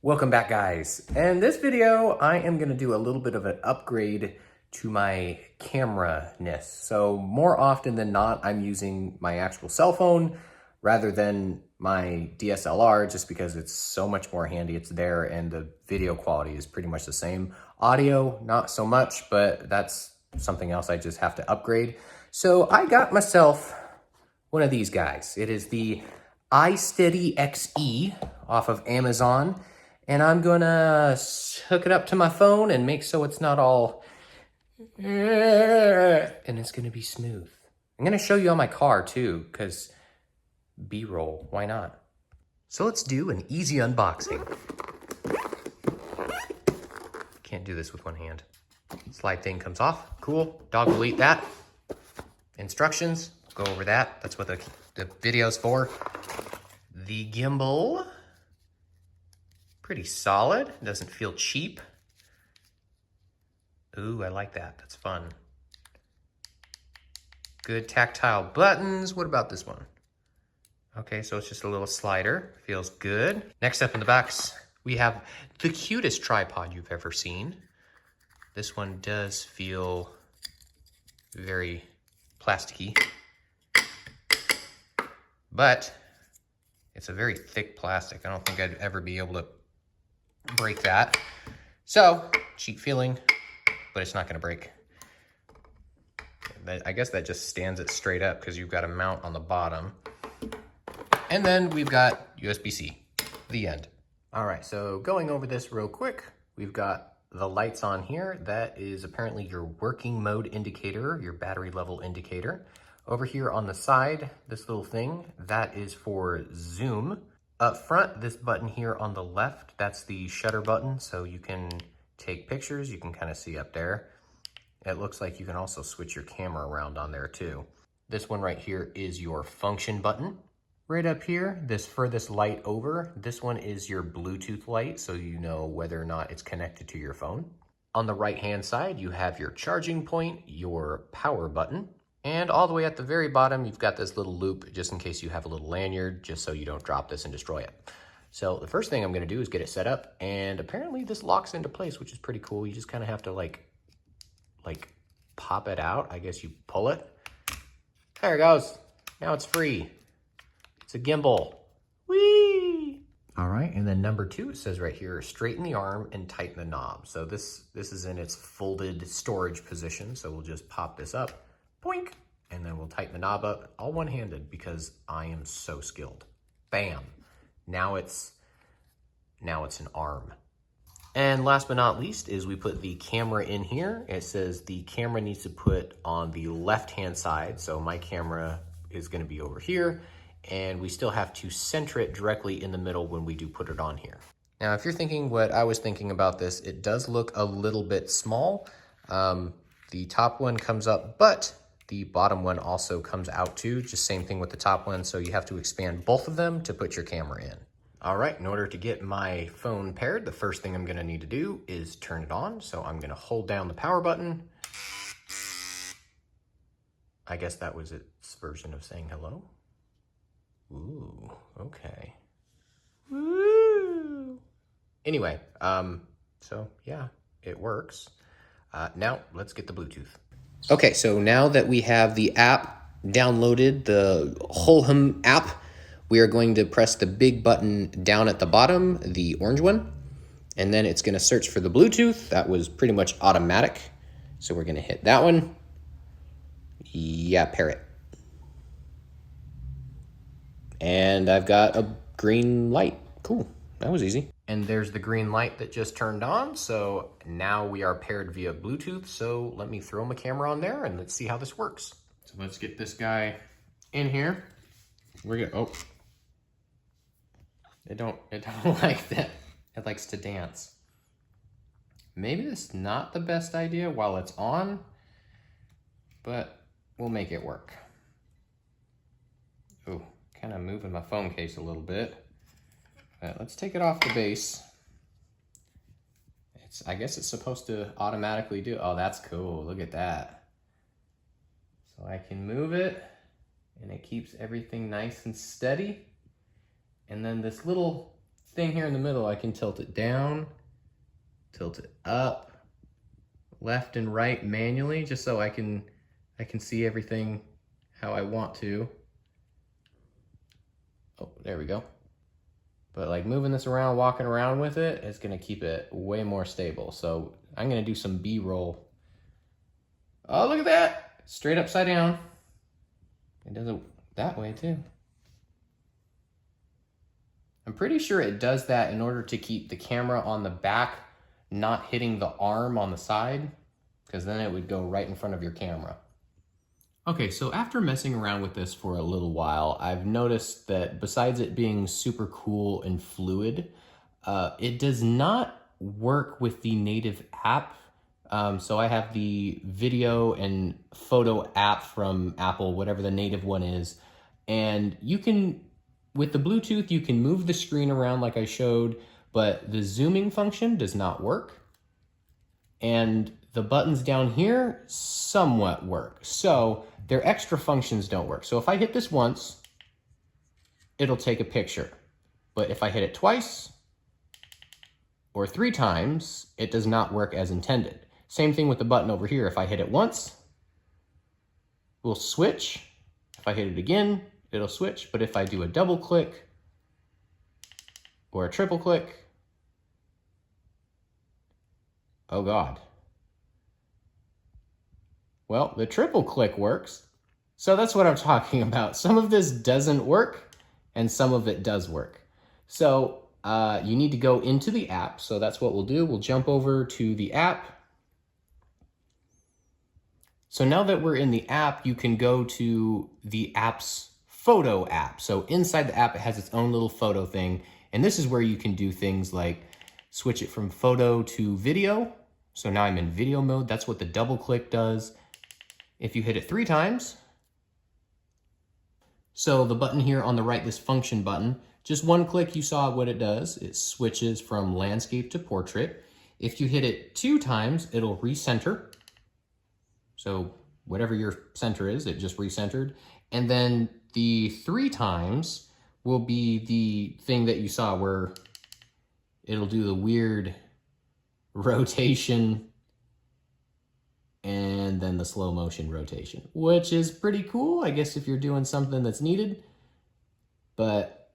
Welcome back, guys. In this video, I am gonna do a little bit of an upgrade to my camera-ness. So more often than not, I'm using my actual cell phone rather than my DSLR just because it's so much more handy. It's there and the video quality is pretty much the same. Audio, not so much, but that's something else I just have to upgrade. So I got myself one of these guys. It is the iSteady XE off of Amazon. And I'm gonna hook it up to my phone and make so it's not all, and it's gonna be smooth. I'm gonna show you on my car too, because B-roll, why not? So let's do an easy unboxing. Can't do this with one hand. Slide thing comes off, cool. Dog will eat that. Instructions, go over that. That's what the video's for. The gimbal. Pretty solid, doesn't feel cheap. Ooh, I like that, that's fun. Good tactile buttons. What about this one? Okay, so it's just a little slider, feels good. Next up in the box, we have the cutest tripod you've ever seen. This one does feel very plasticky, but it's a very thick plastic. I don't think I'd ever be able to break that. So, cheap feeling, but it's not gonna break. I guess that just stands it straight up because you've got a mount on the bottom. And then we've got USB-C, the end. All right, so going over this real quick, we've got the lights on here. That is apparently your working mode indicator, your battery level indicator. Over here on the side, this little thing, that is for zoom. Up front, this button here on the left, that's the shutter button, so you can take pictures, you can kind of see up there. It looks like you can also switch your camera around on there too. This one right here is your function button. Right up here, this furthest light over, this one is your Bluetooth light, so you know whether or not it's connected to your phone. On the right-hand side, you have your charging point, your power button, and all the way at the very bottom, you've got this little loop just in case you have a little lanyard, just so you don't drop this and destroy it. So the first thing I'm gonna do is get it set up, and apparently this locks into place, which is pretty cool. You just kind of have to like pop it out. I guess you pull it. There it goes. Now it's free. It's a gimbal. Whee! All right, and then number 2, it says right here, straighten the arm and tighten the knob. So this is in its folded storage position, so we'll just pop this up. Boink, and then we'll tighten the knob up, all one-handed because I am so skilled. Bam, now it's an arm. And last but not least is we put the camera in here. It says the camera needs to put on the left-hand side, so my camera is gonna be over here, and we still have to center it directly in the middle when we do put it on here. Now, if you're thinking what I was thinking about this, it does look a little bit small. The top one comes up, but the bottom one also comes out too, just same thing with the top one, so you have to expand both of them to put your camera in. All right, in order to get my phone paired, the first thing I'm gonna need to do is turn it on. So I'm gonna hold down the power button. I guess that was its version of saying hello. Ooh, okay. Woo! Anyway, so yeah, it works. Now let's get the Bluetooth. Okay, so now that we have the app downloaded, the Hohem app, we are going to press the big button down at the bottom, the orange one, and then it's gonna search for the Bluetooth. That was pretty much automatic. So we're gonna hit that one. Yeah, pair it. And I've got a green light. Cool, that was easy. And there's the green light that just turned on. So now we are paired via Bluetooth. So let me throw my camera on there and let's see how this works. So let's get this guy in here. We're gonna, oh. It don't like that. It likes to dance. Maybe it's not the best idea while it's on, but we'll make it work. Ooh, kind of moving my phone case a little bit. Let's take it off the base. I guess it's supposed to automatically do, oh, that's cool, look at that. So I can move it and it keeps everything nice and steady. And then this little thing here in the middle, I can tilt it down, tilt it up, left and right manually, just so I can see everything how I want to. Oh, there we go. But like moving this around, walking around with it, is gonna keep it way more stable. So I'm gonna do some B-roll. Oh, look at that! Straight upside down. It does it that way too. I'm pretty sure it does that in order to keep the camera on the back not hitting the arm on the side, because then it would go right in front of your camera. Okay, so after messing around with this for a little while, I've noticed that besides it being super cool and fluid, it does not work with the native app. So I have the video and photo app from Apple, whatever the native one is, and you can, with the Bluetooth, you can move the screen around like I showed, but the zooming function does not work. And the buttons down here somewhat work. So their extra functions don't work. So if I hit this once, it'll take a picture. But if I hit it twice or 3 times, it does not work as intended. Same thing with the button over here. If I hit it once, we'll switch. If I hit it again, it'll switch. But if I do a double click or a triple click, oh God. Well, the triple click works. So that's what I'm talking about. Some of this doesn't work and some of it does work. So you need to go into the app. So that's what we'll do. We'll jump over to the app. So now that we're in the app, you can go to the app's photo app. So inside the app, it has its own little photo thing. And this is where you can do things like switch it from photo to video. So now I'm in video mode. That's what the double click does. If you hit it 3 times, so the button here on the right, this function button, just 1 click, you saw what it does. It switches from landscape to portrait. If you hit it 2 times, it'll recenter. So whatever your center is, it just recentered. And then the 3 times will be the thing that you saw where it'll do the weird rotation and then the slow motion rotation, which is pretty cool, I guess, if you're doing something that's needed. But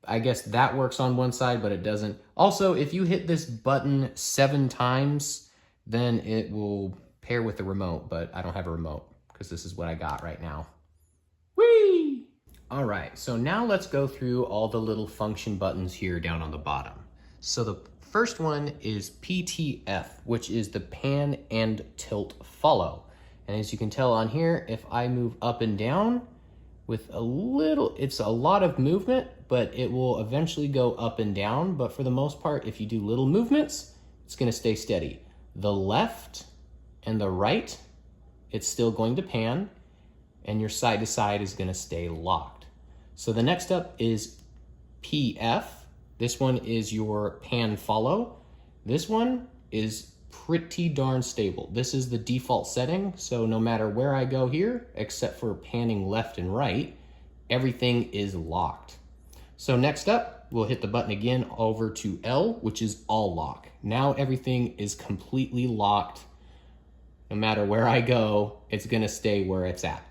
I guess that works on one side, but it doesn't. Also, if you hit this button 7 times, then it will pair with the remote, but I don't have a remote because this is what I got right now. Whee! All right, so now let's go through all the little function buttons here down on the bottom. So the first one is PTF, which is the pan and tilt follow. And as you can tell on here, if I move up and down with a little, it's a lot of movement, but it will eventually go up and down. But for the most part, if you do little movements, it's gonna stay steady. The left and the right, it's still going to pan, and your side to side is gonna stay locked. So the next up is PF. This one is your pan follow. This one is pretty darn stable. This is the default setting, so no matter where I go here, except for panning left and right, everything is locked. So next up, we'll hit the button again over to L, which is all lock. Now everything is completely locked. No matter where I go, it's gonna stay where it's at.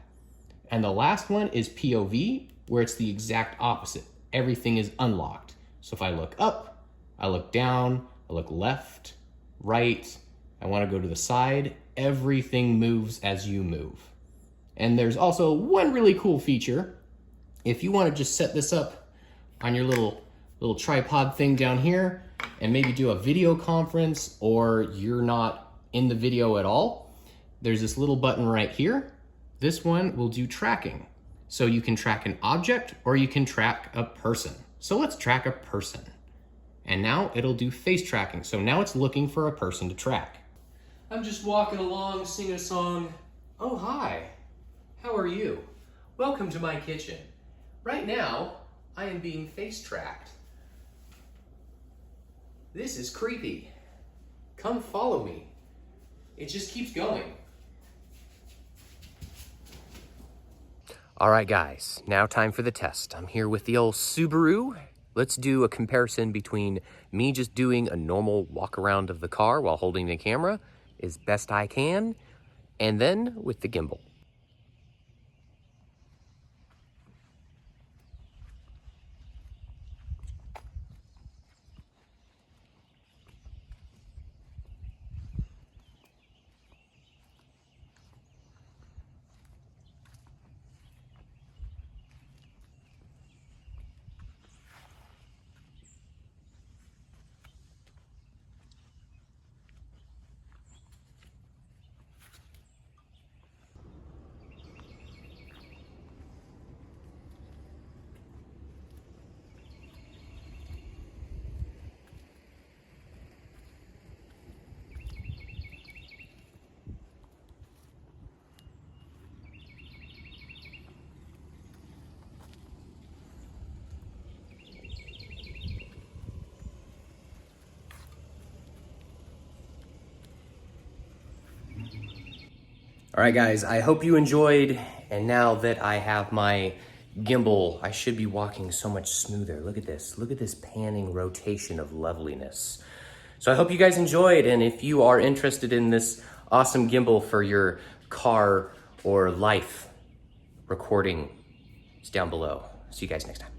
And the last one is POV, where it's the exact opposite. Everything is unlocked. So if I look up, I look down, I look left, right, I wanna go to the side, everything moves as you move. And there's also one really cool feature. If you wanna just set this up on your little tripod thing down here and maybe do a video conference, or you're not in the video at all, there's this little button right here. This one will do tracking. So you can track an object or you can track a person. So let's track a person. And now it'll do face tracking. So now it's looking for a person to track. I'm just walking along, singing a song. Oh, hi, how are you? Welcome to my kitchen. Right now, I am being face tracked. This is creepy. Come follow me. It just keeps going. All right, guys, now time for the test. I'm here with the old Subaru, Let's do a comparison between me just doing a normal walk around of the car while holding the camera as best I can, and then with the gimbal. All right, guys, I hope you enjoyed. And now that I have my gimbal, I should be walking so much smoother. Look at this. Look at this panning rotation of loveliness. So I hope you guys enjoyed. And if you are interested in this awesome gimbal for your car or life recording, it's down below. See you guys next time.